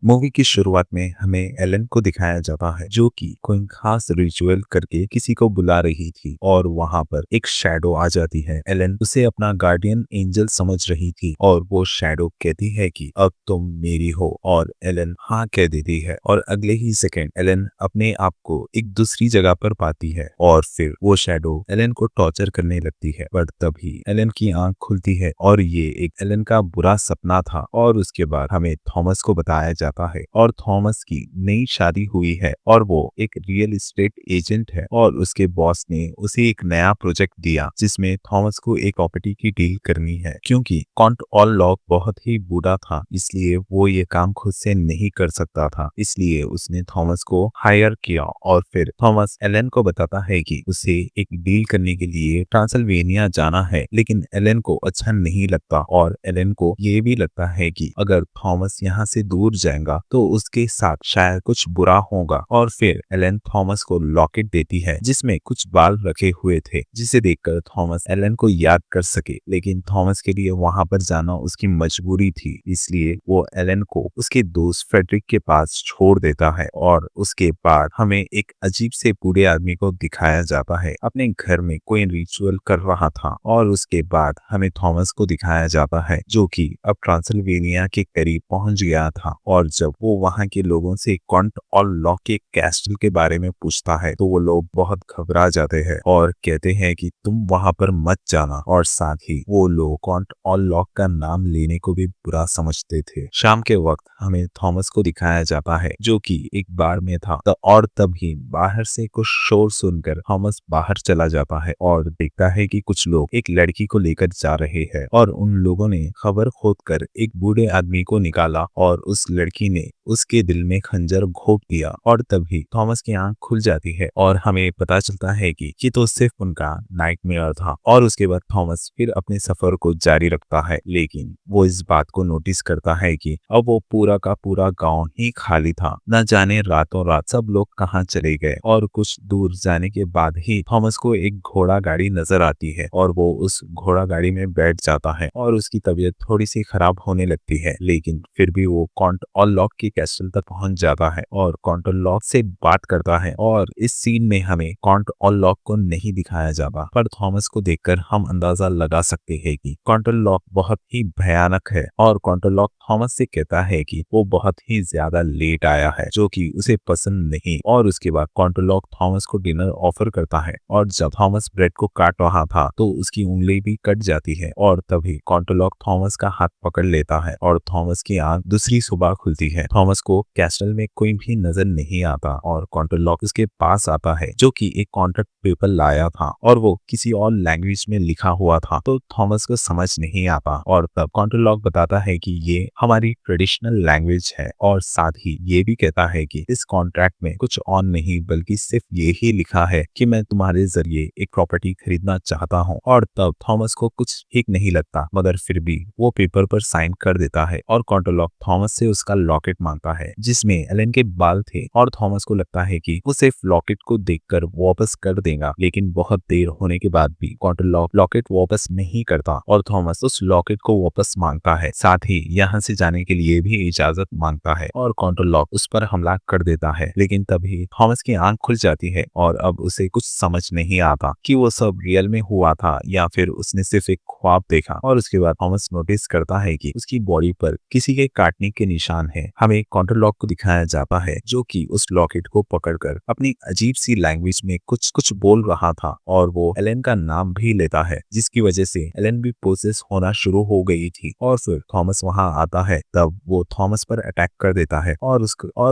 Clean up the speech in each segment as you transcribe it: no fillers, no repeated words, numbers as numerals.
Movie की शुरुआत में हमें एलन को दिखाया जाता है जो कि कोई खास रिचुअल करके किसी को बुला रही थी और वहां पर एक शैडो आ जाती है। एलन उसे अपना गार्डियन एंजल समझ रही थी और वो शैडो कहती है कि अब तुम मेरी हो और एलन हाँ कह देती है और अगले ही सेकंड एलन अपने आप को एक दूसरी जगह पर पाती है और फिर वो शैडो एलन को टॉर्चर करने लगती है। पर तभी एलन की आंख खुलती है और ये एक एलन का बुरा सपना था और उसके बाद हमें थॉमस को बताया जाता है और थॉमस की नई शादी हुई है और वो एक रियल एस्टेट एजेंट है और उसके बॉस ने उसे एक नया प्रोजेक्ट दिया जिसमें थॉमस को एक प्रॉपर्टी की डील करनी है। क्योंकि कॉन्ट ऑल लॉक बहुत ही बूढ़ा था इसलिए वो ये काम खुद से नहीं कर सकता था, इसलिए उसने थॉमस को हायर किया और फिर थॉमस एलन को बताता है कि उसे एक डील करने के लिए ट्रांसल्वेनिया जाना है। लेकिन एलन को अच्छा नहीं लगता और एलन को ये भी लगता है कि अगर थॉमस यहाँ से दूर जाएगा तो उसके साथ शायद कुछ बुरा होगा और फिर एलन थॉमस को लॉकेट देती है जिसमें कुछ बाल रखे हुए थे जिसे देखकर थॉमस एलन को याद कर सके। लेकिन थॉमस के लिए वहां पर जाना उसकी मजबूरी थी इसलिए वो एलन को उसके दोस्त फ्रेडरिक के पास छोड़ देता है और उसके बाद हमें एक अजीब से बूढ़े आदमी को दिखाया जाता है अपने घर में कोई रिचुअल कर रहा था और उसके बाद हमें थॉमस को दिखाया जाता है जो कि अब ट्रांसल्वेनिया के करीब पहुंच गया था और जब वो वहां के लोगों से कॉन्ट और लॉक के कैस्टल के बारे में पूछता है तो वो लोग बहुत घबरा जाते हैं और कहते हैं कि तुम वहां पर मत जाना और साथ ही वो लोग कॉन्ट और लॉक का नाम लेने को भी बुरा समझते थे। शाम के वक्त हमें थॉमस को दिखाया जाता है जो कि एक बार में था और तभी बाहर से कुछ शोर सुनकर थॉमस बाहर चला जाता है और देखता है कि कुछ लोग एक लड़की को लेकर जा रहे हैं और उन लोगों ने खबर खोदकर एक बूढ़े आदमी को निकाला और उस लड़की ने उसके दिल में खंजर घोंप दिया और तभी थॉमस की आंख खुल जाती है और हमें पता चलता है कि ये तो सिर्फ उनका नाइटमेयर था। और उसके बाद थॉमस फिर अपने सफर को जारी रखता है लेकिन वो इस बात को नोटिस करता है कि अब वो पूरा का पूरा गांव ही खाली था, न जाने रातों रात सब लोग कहाँ चले गए। और कुछ दूर जाने के बाद ही थॉमस को एक घोड़ा गाड़ी नजर आती है और वो उस घोड़ा गाड़ी में बैठ जाता है और उसकी तबीयत थोड़ी सी खराब होने लगती है लेकिन फिर भी वो कॉन्ट और लॉक के कैसल तक पहुंच जाता है और कॉन्ट और लॉक से बात करता है। और इस सीन में हमें कॉन्ट और लॉक को नहीं दिखाया जाता पर थॉमस को देखकर हम अंदाजा लगा सकते हैं कि कॉन्ट और लॉक बहुत ही भयानक है और कॉन्ट और लॉक थॉमस से कहता है कि वो बहुत ही ज्यादा लेट आया है जो कि उसे पसंद नहीं। और उसके बाद कॉन्ट और लॉक थॉमस को डिनर ऑफर करता है और जब थॉमस ब्रेड को काट रहा था तो उसकी उंगली भी कट जाती है और तभी कॉन्ट और लॉक थॉमस का हाथ पकड़ लेता है और थॉमस की आंख दूसरी सुबह खुलती है। थॉमस को कैस्टल में कोई भी नजर नहीं आता और कॉन्ट और लॉक उसके पास आता है जो कि एक कॉन्ट्रैक्ट पेपर लाया था और वो किसी और लैंग्वेज में लिखा हुआ था तो थॉमस को समझ नहीं आता और तब कॉन्ट और लॉक बताता है कि ये हमारी ट्रेडिशनल लैंग्वेज है और साथ ही ये भी कहता है कि इस कॉन्ट्रैक्ट में कुछ और नहीं बल्कि सिर्फ ये ही लिखा है कि मैं तुम्हारे जरिए एक प्रॉपर्टी खरीदना चाहता हूँ। और तब थॉमस को कुछ ठीक नहीं लगता मगर फिर भी वो पेपर पर साइन कर देता है और कॉन्ट और लॉक थॉमस से उसका लॉकेट मांगता है जिसमें एलन के बाल थे और थॉमस को लगता है कि वो सिर्फ लॉकेट को देखकर वापस कर देगा लेकिन बहुत देर होने के बाद भी कॉन्ट और लॉक लॉकेट वापस नहीं करता और थॉमस उस लॉकेट को वापस मांगता है, साथ ही यहाँ से जाने के लिए भी इजाजत मांगता है और कॉन्ट और लॉक उस पर हमला कर देता है। लेकिन तभी थॉमस की आंख खुल जाती है और अब उसे कुछ समझ नहीं आता कि वो सब रियल में हुआ था या फिर उसने सिर्फ एक ख्वाब देखा। और उसके बाद थॉमस नोटिस करता है कि उसकी बॉडी पर किसी के काटने के निशान है। हमें कॉन्ट और लॉक को दिखाया जाता है जो कि उस लॉकेट को पकड़कर अपनी अजीब सी लैंग्वेज में कुछ कुछ बोल रहा था और वो एलन का नाम भी लेता है जिसकी वजह से एलन भी पोसेस होना शुरू हो गई थी। और फिर थॉमस वहां आता है तब वो थॉमस पर अटैक कर देता है और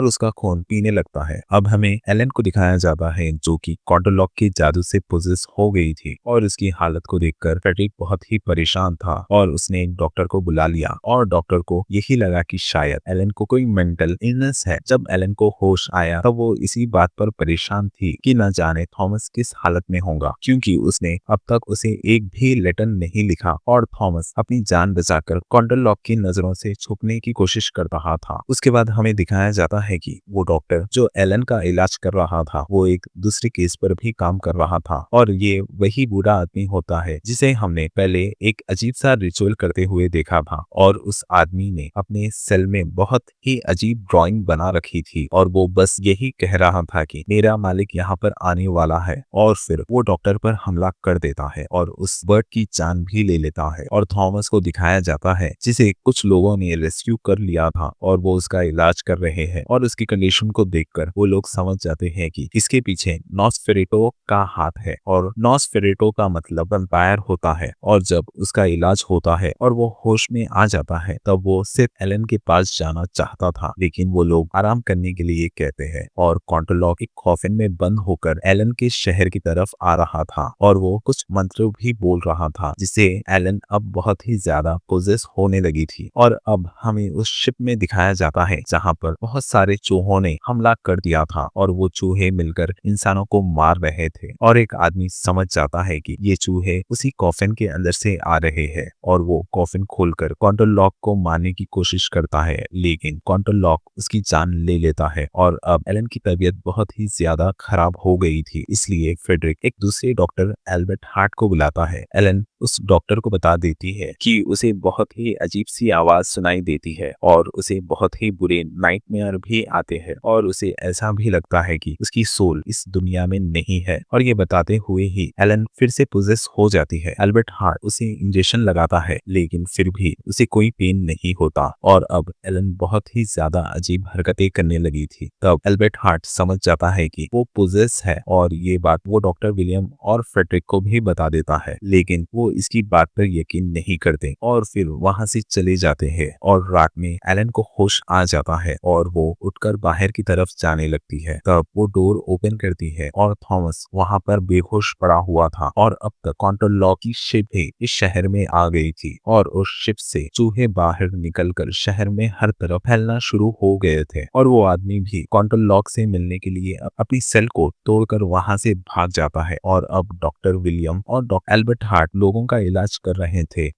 उसका खून पीने लगता है। अब हमें एलन को दिखाया जाता है जो कि कॉन्ट और लॉक के जादू से पोसेस हो गई थी और उसकी हालत को देखकर फ्रेडरिक बहुत ही परेशान था और उसने एक डॉक्टर को बुला लिया और डॉक्टर को यही लगा कि शायद एलन को कोई मेंटल इलनेस है। जब एलन को होश आया तब वो इसी बात पर परेशान थी कि न जाने थॉमस किस हालत में होगा क्योंकि उसने अब तक उसे एक भी लेटर नहीं लिखा और थॉमस अपनी जान बचाकर कॉन्ट और लॉक की नजरों से छुपने की कोशिश कर रहा था। उसके बाद हमें दिखाया जाता है कि वो डॉक्टर जो एलन का इलाज कर रहा था वो एक दूसरे केस पर भी काम कर रहा था और ये वही बूढ़ा आदमी होता है जिसे हमने पहले एक अजीब सा रिचुअल करते हुए देखा था और उस आदमी ने अपने सेल में बहुत बहुत ही अजीब ड्राइंग बना रखी थी और वो बस यही कह रहा था कि मेरा मालिक यहाँ पर आने वाला है, और फिर वो डॉक्टर पर हमला कर देता है और उस बर्ड की जान भी ले लेता है। और थॉमस को दिखाया जाता है जिसे कुछ लोगों ने रेस्क्यू कर लिया था और वो उसका इलाज कर रहे हैं, और उसकी कंडीशन को देखकर वो लोग समझ जाते हैं कि इसके पीछे नॉसफेरेटो का हाथ है। और नॉसफेरेटो का मतलब वैम्पायर होता है, और जब उसका इलाज होता है और वो होश में आ जाता है तब वो सिर्फ एलन के पास जाना चाहता था, लेकिन वो लोग आराम करने के लिए कहते हैं। और कॉन्टरलॉक एक कॉफिन में बंद होकर एलन के शहर की तरफ आ रहा था और वो कुछ मंत्र भी बोल रहा था, जिसे एलन अब बहुत ही ज्यादा पोजेस होने लगी थी। और अब हमें उस शिप में दिखाया जाता है जहाँ पर बहुत सारे चूहों ने हमला कर दिया था और वो चूहे मिलकर इंसानों को मार रहे थे। और एक आदमी समझ जाता है कि ये चूहे उसी कॉफिन के अंदर से आ रहे हैं और वो कॉफिन खोलकर कॉन्टरलॉक को मारने की कोशिश करता है, लेकिन कॉन्टरलॉक उसकी जान ले लेता है। और अब एलन की तबीयत बहुत ही ज्यादा खराब हो गई थी, इसलिए फ्रेडरिक एक दूसरे डॉक्टर एल्बर्ट हार्ट को बुलाता है। एलन उस डॉक्टर को बता देती है कि उसे बहुत ही अजीब सी आवाज सुनाई देती है और उसे बहुत ही बुरे नाइटमेयर भी आते हैं और उसे ऐसा भी लगता है कि उसकी सोल इस दुनिया में नहीं है। और ये बताते हुए ही एलन फिर से पोजेस हो जाती है। एल्बर्ट हार्ट उसे इंजेक्शन लगाता है, लेकिन फिर भी उसे कोई पेन नहीं होता और अब एलन बहुत ही ज्यादा अजीब हरकतें करने लगी थी। तब एल्बर्ट हार्ट समझ जाता है कि वो पोजेस है और ये बात वो डॉक्टर विलियम और फ्रेडरिक को भी बता देता है, लेकिन वो इसकी बात पर यकीन नहीं करते और फिर वहां से चले जाते हैं। और रात में एलन को होश आ जाता है और वो उठकर बाहर की तरफ जाने लगती है। तब वो डोर ओपन करती है और थॉमस वहां पर बेहोश पड़ा हुआ था और अब तक कॉन्टरलॉक की शिप भी इस शहर में आ गई थी और उस शिप से चूहे बाहर निकलकर शहर में हर तरफ फैलना शुरू हो गए थे। और वो आदमी भी कॉन्टरलॉक से मिलने के लिए अपनी सेल को तोड़कर वहां से भाग जाता है। और अब डॉक्टर विलियम और डॉक्टर एल्बर्ट हार्ट लोगों का इलाज कर रहे थे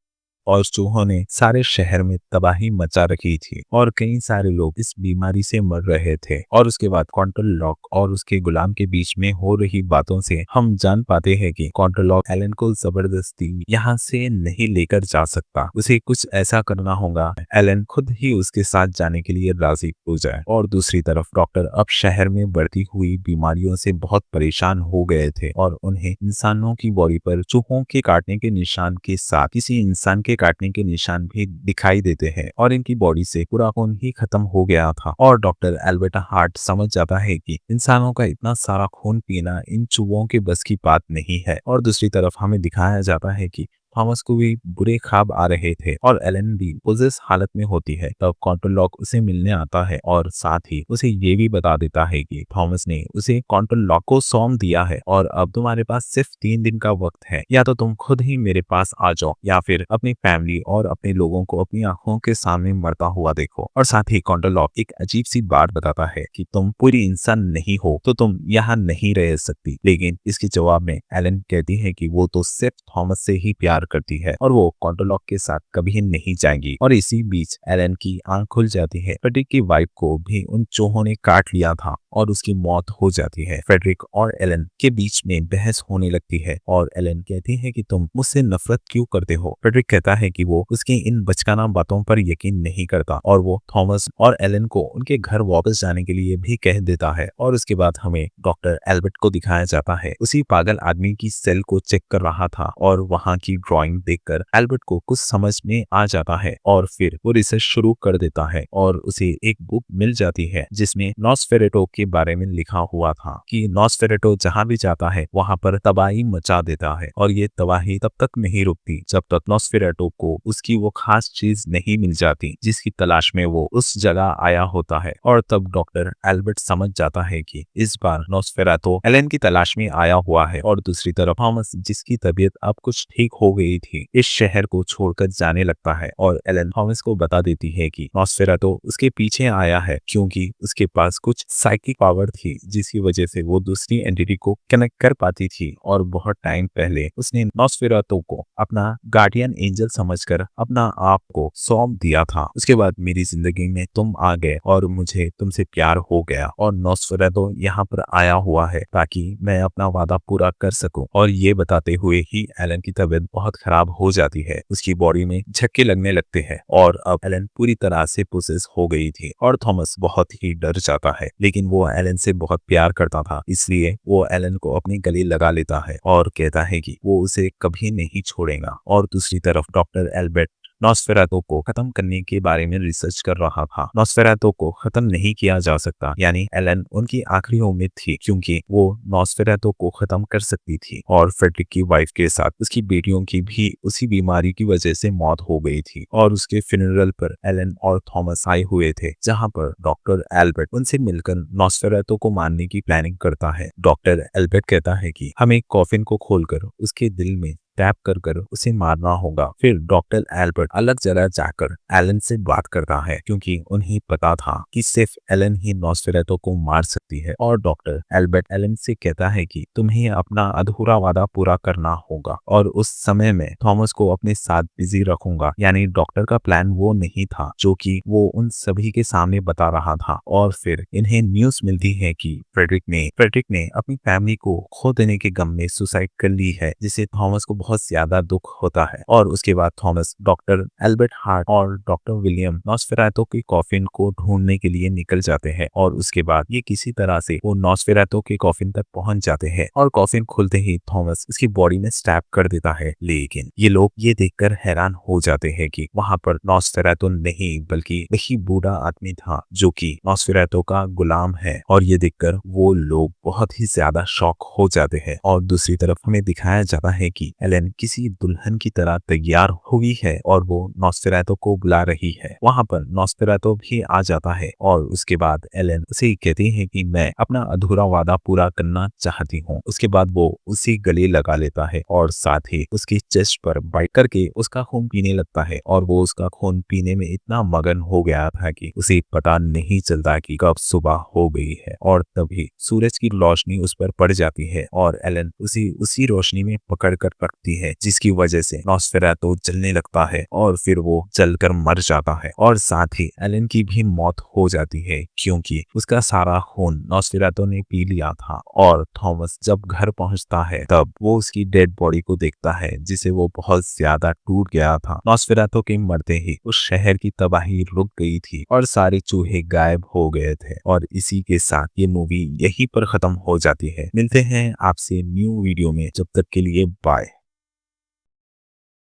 और चूहों ने सारे शहर में तबाही मचा रखी थी और कई सारे लोग इस बीमारी से मर रहे थे। और उसके बाद कॉन्टरलॉक और उसके गुलाम के बीच में हो रही बातों से हम जान पाते हैं कि कॉन्टरलॉक एलन को जबरदस्ती यहाँ से नहीं लेकर जा सकता, उसे कुछ ऐसा करना होगा एलन खुद ही उसके साथ जाने के लिए राजी हो जाए। और दूसरी तरफ डॉक्टर अब शहर में बढ़ती हुई बीमारियों से बहुत परेशान हो गए थे और उन्हें इंसानों की बॉडी पर चूहों के काटने के निशान के साथ किसी इंसान के काटने के निशान भी दिखाई देते हैं और इनकी बॉडी से पूरा खून ही खत्म हो गया था। और डॉक्टर एल्बर्ट हार्ट समझ जाता है कि इंसानों का इतना सारा खून पीना इन चूहों के बस की बात नहीं है। और दूसरी तरफ हमें दिखाया जाता है कि थॉमस को भी बुरे ख्वाब आ रहे थे और एलन भी पोजेस हालत में होती है। तब कॉन्टरलॉक उसे मिलने आता है और साथ ही उसे ये भी बता देता है कि थॉमस ने उसे कॉन्टरलॉक को सौंप दिया है और अब तुम्हारे पास सिर्फ 3 दिन का वक्त है, या तो तुम खुद ही मेरे पास आ जाओ या फिर अपनी फैमिली और अपने लोगों को अपनी आंखों के सामने मरता हुआ देखो। और साथ ही कॉन्टरलॉक एक अजीब सी बात बताता है कि तुम पूरी इंसान नहीं हो तो तुम यहाँ नहीं रह सकती, लेकिन इसके जवाब में एलन कहती है कि वो तो सिर्फ थॉमस से ही प्यार करती है और वो कॉन्टरलॉक के साथ कभी नहीं जाएगी। और इसी बीच एलन की आंख खुल जाती है। फ्रेडरिक की वाइफ को भी उन चूहों ने काट लिया था और उसकी मौत हो जाती है। फ्रेडरिक और एलन के बीच में बहस होने लगती है और एलन कहती है कि तुम मुझसे नफरत क्यों करते हो। फ्रेडरिक कहता है कि वो उसकी इन बचकाना बातों पर यकीन नहीं करता और वो थॉमस और एलन को उनके घर वापस जाने के लिए भी कह देता है। और उसके बाद हमें डॉक्टर एल्बर्ट को दिखाया जाता है उसी पागल आदमी की सेल को चेक कर रहा था और वहां की ड्राइंग देखकर एल्बर्ट को कुछ समझ में आ जाता है और फिर वो रिसर्च शुरू कर देता है और उसे एक बुक मिल जाती है जिसमें नॉसफेरेटो के बारे में लिखा हुआ था कि नॉसफेरेटो जहां भी जाता है वहां पर तबाही मचा देता है और ये तबाही तब तक नहीं रुकती जब तक नॉसफेरेटो को उसकी वो खास चीज नहीं मिल जाती जिसकी तलाश में वो उस जगह आया होता है। और तब डॉक्टर एल्बर्ट समझ जाता है कि इस बार नॉसफेरेटो एलन की तलाश में आया हुआ है। और दूसरी तरफ थॉमस, जिसकी तबीयत अब कुछ ठीक हो गई थी, इस शहर को छोड़कर जाने लगता है और एलन थॉमस को बता देती है कि नॉसफेरेटो उसके पीछे आया है क्योंकि उसके पास कुछ साइकिक पावर थी जिसकी वजह से वो दूसरी एंटिटी को कनेक्ट कर पाती थी और बहुत टाइम पहले उसने नॉसफेरेटो को अपना गार्डियन एंजल समझकर अपना आप को सौंप दिया था। उसके बाद मेरी जिंदगी में तुम आ गए और मुझे तुमसे प्यार हो गया और नॉसफेरेटो यहाँ पर आया हुआ है ताकि मैं अपना वादा पूरा कर सकूं। और ये बताते हुए ही एलन की तबीयत बहुत बहुत खराब हो जाती है। उसकी बॉडी में झटके लगने लगते हैं और अब एलन पूरी तरह से पोसेस हो गई थी और थॉमस बहुत ही डर जाता है। लेकिन वो एलन से बहुत प्यार करता था, इसलिए वो एलन को अपने गले लगा लेता है और कहता है कि वो उसे कभी नहीं छोड़ेगा। और दूसरी तरफ डॉक्टर एल्बर्ट नॉस्फेरातो को खत्म करने के बारे में रिसर्च कर रहा था। नॉस्फेरातो को खत्म नहीं किया जा सकता, यानी एलन उनकी आखिरी उम्मीद थी, क्योंकि वो नॉस्फेरातो को खत्म कर सकती थी। और फ्रेडरिक की वाइफ के साथ उसकी बेटियों की भी उसी बीमारी की वजह से मौत हो गई थी। और उसके फ्यूनरल पर एलन और थॉमस आए हुए थे, जहाँ पर डॉक्टर एल्बर्ट उनसे मिलकर नॉस्फेरातो को मारने की प्लानिंग करता है। डॉक्टर एल्बर्ट कहता है कि हमें कॉफिन को खोलकर उसके दिल में टैप कर कर उसे मारना होगा। फिर डॉक्टर एल्बर्ट अलग जगह जाकर एलन से बात करता है, क्योंकि उन्हें पता था कि सिर्फ एलन ही नॉस्फेरातो को मार सकती है। और डॉक्टर एल्बर्ट एलन से कहता है कि तुम्हें अपना अधूरा वादा पूरा करना होगा और उस समय में थॉमस को अपने साथ बिजी रखूंगा। यानी डॉक्टर का प्लान वो नहीं था जो कि वो उन सभी के सामने बता रहा था। और फिर इन्हें न्यूज मिलती है कि फ्रेडरिक ने अपनी फैमिली को खो देने के गम में सुसाइड कर ली है, जिसे थॉमस को बहुत ज्यादा दुख होता है। और उसके बाद थॉमस डॉक्टर एल्बर्ट हार्ट और डॉक्टर विलियम नॉस्फेरातो की कॉफिन को ढूंढने के लिए निकल जाते हैं। और उसके बाद ये किसी तरह से वो नॉस्फेरातो के कॉफिन तक पहुंच जाते हैं और कॉफिन खुलते ही थॉमस उसकी बॉडी में स्टैब कर देता है। लेकिन ये लोग ये देखकर हैरान हो जाते हैं कि वहां पर नॉस्फेरातो नहीं बल्कि वही बूढ़ा आदमी था जो कि नॉस्फेरातो का गुलाम है। और ये देखकर वो लोग बहुत ही ज्यादा शॉक हो जाते हैं। और दूसरी तरफ हमें दिखाया जाता है कि एलन किसी दुल्हन की तरह तैयार हुई है और वो नॉस्फेरातो को बुला रही है। वहां पर नॉस्फेरातो भी आ जाता है और उसके बाद एलन उसे कहती है कि मैं अपना अधूरा वादा पूरा करना चाहती हूँ। उसके बाद वो उसी गले लगा लेता है और साथ ही उसकी चेस्ट पर बाइट करके उसका खून पीने लगता है। और वो उसका खून पीने में इतना मगन हो गया था कि उसे पता नहीं चलता कि कब सुबह हो गई है। और तभी सूरज की रोशनी उस पर पड़ जाती है और एलन उसी रोशनी में पकड़ कर रखती है, जिसकी वजह से नॉस्फेरातो जलने लगता है और फिर वो जलकर मर जाता है। और साथ ही एलन की भी मौत हो जाती है, क्योंकि उसका सारा खून नॉस्फेरातो ने पी लिया था। और थॉमस जब घर पहुंचता है तब वो उसकी डेड बॉडी को देखता है, जिसे वो बहुत ज्यादा टूट गया था। नॉस्फेरातो के मरते ही उस शहर की तबाही रुक गई थी और सारे चूहे गायब हो गए थे। और इसी के साथ ये मूवी यहीं पर खत्म हो जाती है। मिलते हैं आपसे न्यू वीडियो में, जब तक के लिए बाय।